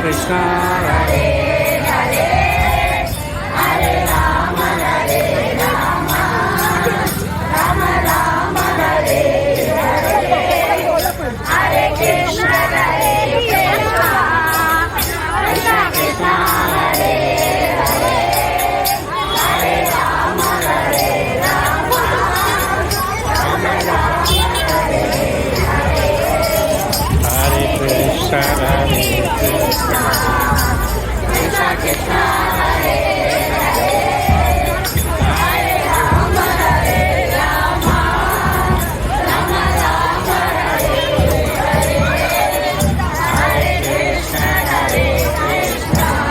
Krishna, Hare Hare, Hare Rama, Hare Rama, Rama Rama, Hare Hare, Hare Krishna, Hare Krishna, Krishna Krishna, Hare Hare, Hare Rama, Hare Rama, Rama Rama, Hare Hare, Hare Krishna, Hare Krishna, Krishna Krishna, Hare Hare, Hare Rama, Hare Rama, Rama Rama, Hare Hare, Hare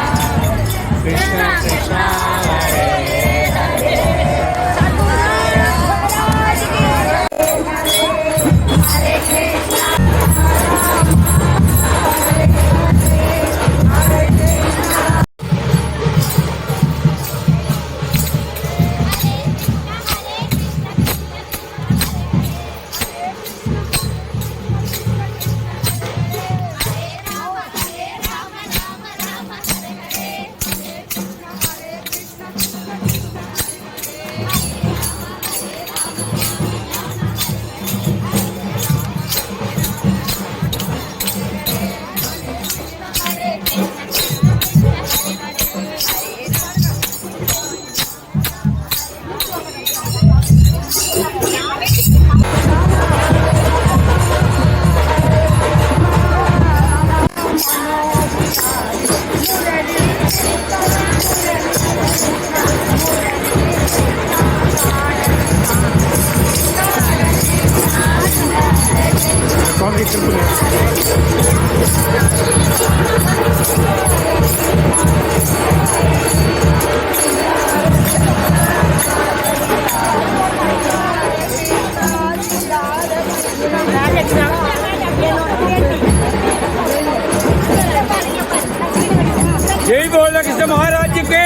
Krishna, Hare Krishna, Krishna Krishna, Hare Hare. जय बोलो कृष्ण महाराज जी के।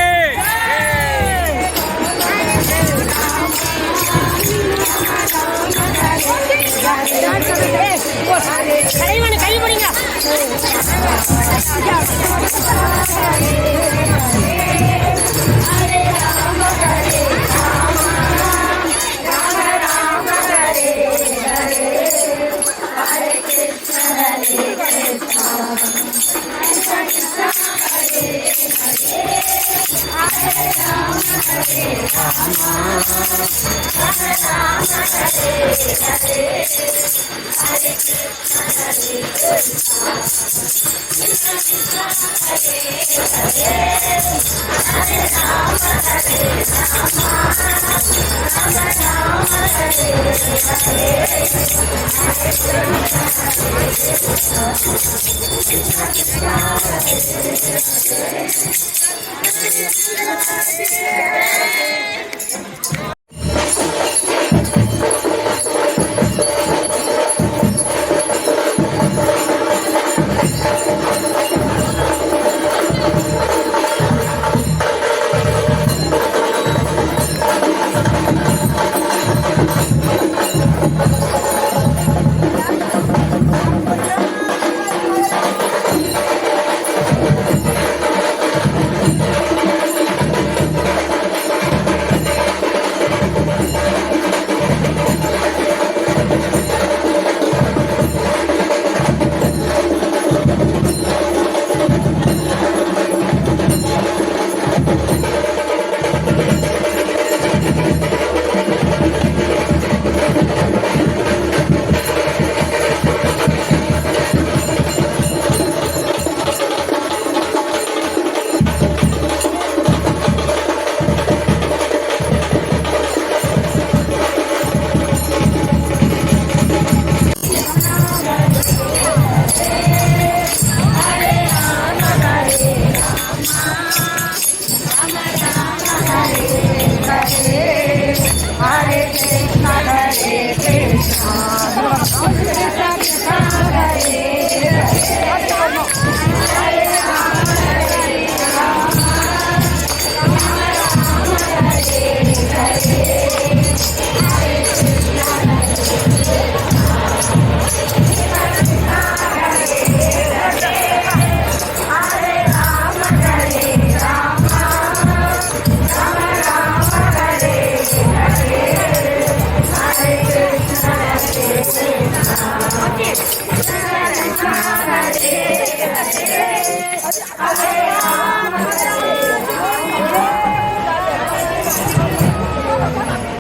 हरे